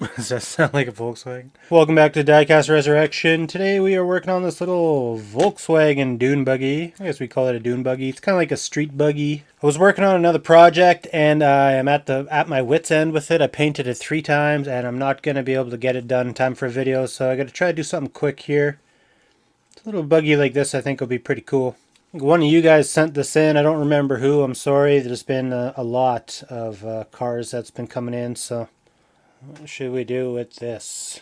Does that sound like a Volkswagen? Welcome back to Diecast Resurrection. Today we are working on this little Volkswagen dune buggy. I guess we call it a dune buggy. It's kind of like a street buggy. I was working on another project and I am at my wit's end with it. I painted it 3 times and I'm not going to be able to get it done in time for a video, so I got to try to do something quick here. A little buggy like this I think will be pretty cool. One of you guys sent this in. I don't remember who. I'm sorry. There's been a lot of cars that's been coming in, so what should we do with this?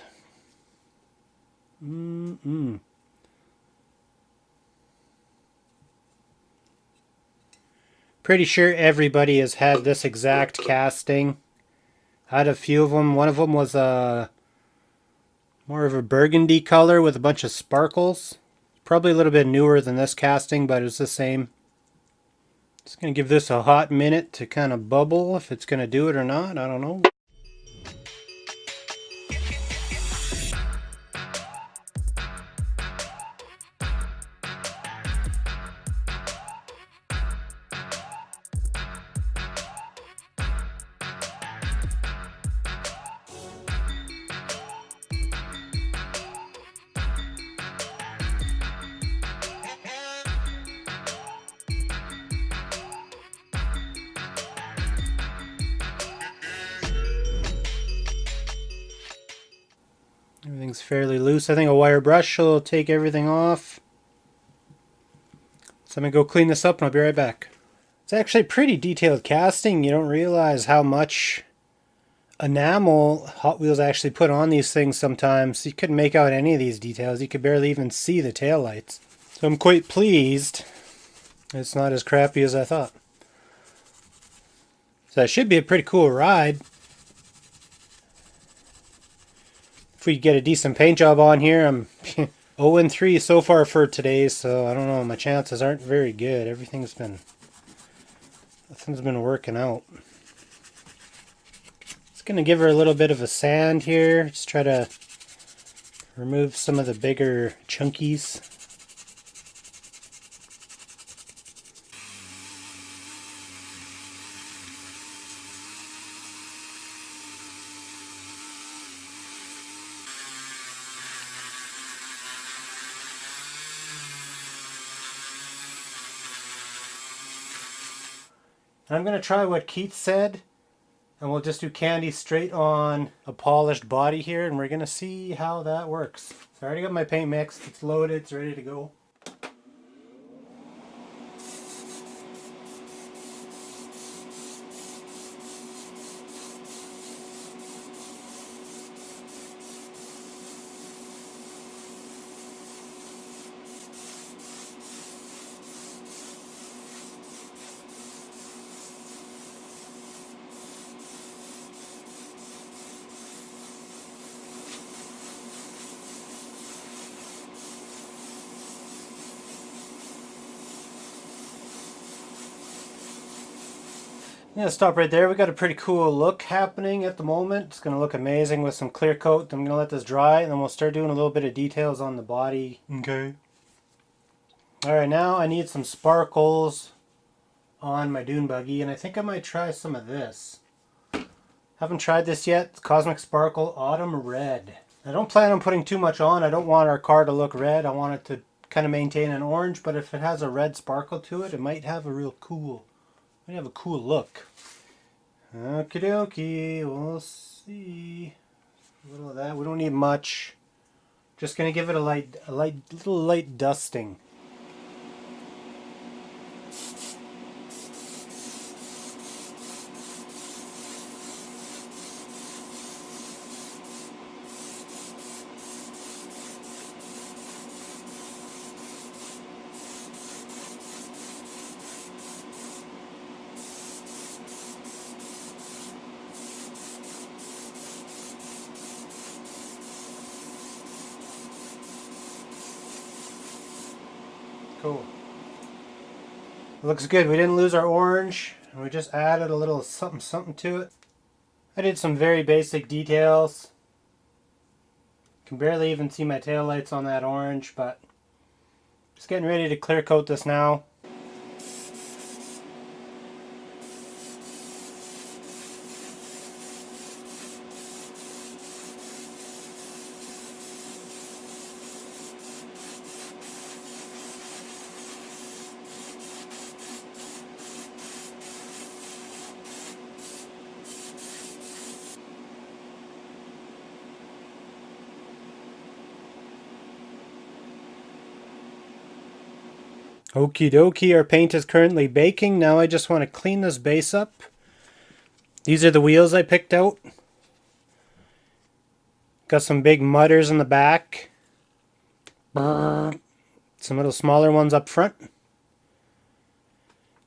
Pretty sure everybody has had this exact casting. I had a few of them. One of them was more of a burgundy color with a bunch of sparkles. Probably a little bit newer than this casting, but it's the same. Just going to give this a hot minute to kind of bubble. If it's going to do it or not, I don't know. Everything's fairly loose. I think a wire brush will take everything off. So I'm going to go clean this up and I'll be right back. It's actually pretty detailed casting. You don't realize how much enamel Hot Wheels actually put on these things sometimes. You couldn't make out any of these details. You could barely even see the taillights. So I'm quite pleased. It's not as crappy as I thought. So it should be a pretty cool ride. If we get a decent paint job on here, I'm 0-3 so far for today, so I don't know, my chances aren't very good. Nothing's been working out. Just gonna give her a little bit of a sand here. Just try to remove some of the bigger chunkies. I'm going to try what Keith said, and we'll just do candy straight on a polished body here, and we're going to see how that works. So I already got my paint mixed, it's loaded, it's ready to go. Yeah, stop right there. We got a pretty cool look happening at the moment. It's going to look amazing with some clear coat. I'm going to let this dry and then we'll start doing a little bit of details on the body. Okay. Alright, now I need some sparkles on my dune buggy, and I think I might try some of this. Haven't tried this yet. It's Cosmic Sparkle Autumn Red. I don't plan on putting too much on. I don't want our car to look red. I want it to kind of maintain an orange, but if it has a red sparkle to it, it might have a real cool... might have a cool look. Okie dokie, we'll see. A little of that. We don't need much. Just gonna give it a little light dusting. Cool. It looks good. We didn't lose our orange. We just added a little something to it. I did some very basic details. Can barely even see my taillights on that orange, but just getting ready to clear coat this now. Okie dokie, our paint is currently baking. Now I just want to clean this base up. These are the wheels I picked out. Got some big mudders in the back. Some little smaller ones up front.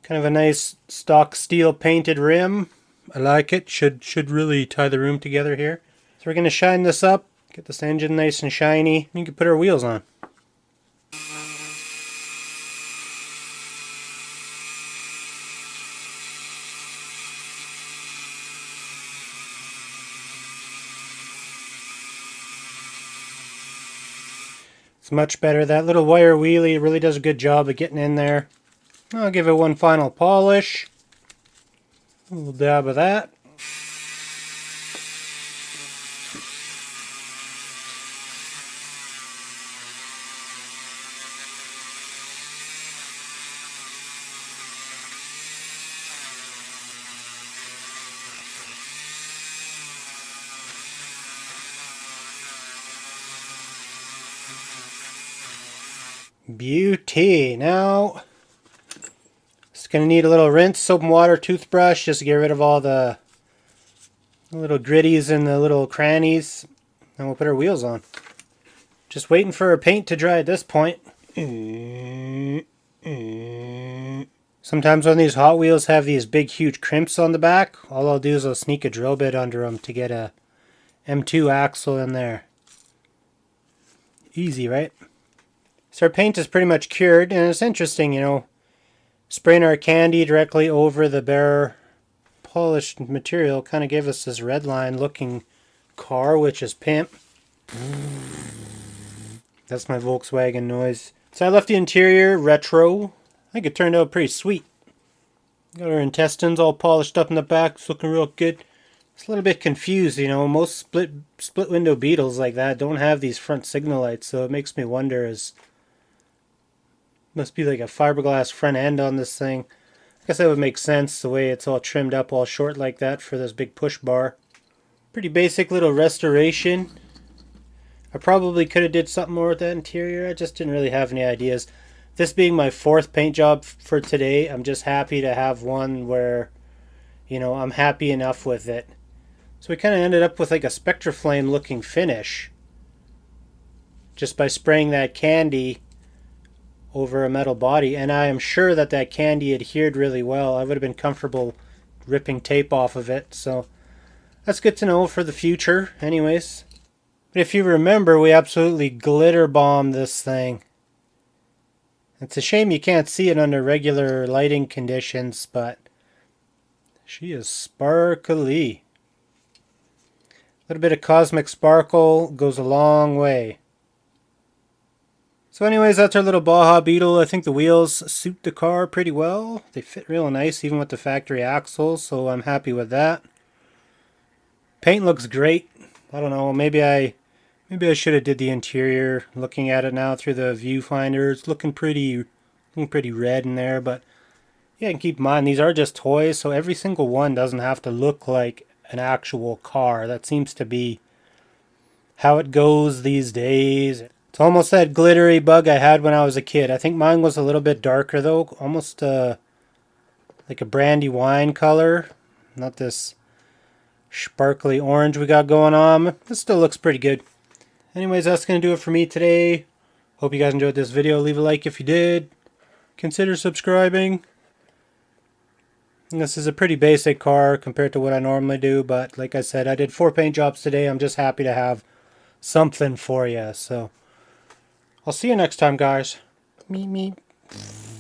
Kind of a nice stock steel painted rim. I like it. Should really tie the room together here. So we're going to shine this up. Get this engine nice and shiny. You can put our wheels on. It's much better. That little wire wheelie really does a good job of getting in there. I'll give it one final polish. A little dab of that. Beauty. Now, it's going to need a little rinse, soap and water, toothbrush, just to get rid of all the little gritties and the little crannies. And we'll put our wheels on. Just waiting for our paint to dry at this point. Sometimes when these Hot Wheels have these big huge crimps on the back, all I'll do is I'll sneak a drill bit under them to get a M2 axle in there. Easy, right? So our paint is pretty much cured, and it's interesting, you know, spraying our candy directly over the bare polished material kind of gave us this Redline looking car, which is pimp. That's my Volkswagen noise. So I left the interior retro. I think it turned out pretty sweet. Got our intestines all polished up in the back. It's looking real good. It's a little bit confused, you know. Most split window Beetles like that don't have these front signal lights, so it makes me wonder must be like a fiberglass front end on this thing. I guess that would make sense the way it's all trimmed up all short like that for this big push bar. Pretty basic little restoration. I probably could have did something more with that interior. I just didn't really have any ideas. This being my 4th paint job for today, I'm just happy to have one where, you know, I'm happy enough with it. So we kind of ended up with like a Spectraflame looking finish. Just by spraying that candy over a metal body, and I am sure that that candy adhered really well. I would have been comfortable ripping tape off of it, so that's good to know for the future anyways. But if you remember, we absolutely glitter bombed this thing. It's a shame you can't see it under regular lighting conditions, but she is sparkly. A little bit of cosmic sparkle goes a long way. So anyways, that's our little Baja Beetle. I think the wheels suit the car pretty well. They fit real nice even with the factory axles, so I'm happy with that. Paint looks great. I don't know, maybe I should have did the interior. Looking at it now through the viewfinder, it's looking pretty red in there, but yeah, and keep in mind these are just toys, so every single one doesn't have to look like an actual car. That seems to be how it goes these days. It's almost that glittery bug I had when I was a kid. I think mine was a little bit darker though, almost like a brandy wine color. Not this sparkly orange we got going on. This still looks pretty good. Anyways, that's going to do it for me today. Hope you guys enjoyed this video. Leave a like if you did. Consider subscribing. And this is a pretty basic car compared to what I normally do, but like I said, I did 4 paint jobs today. I'm just happy to have something for you. So I'll see you next time, guys. Meep meep.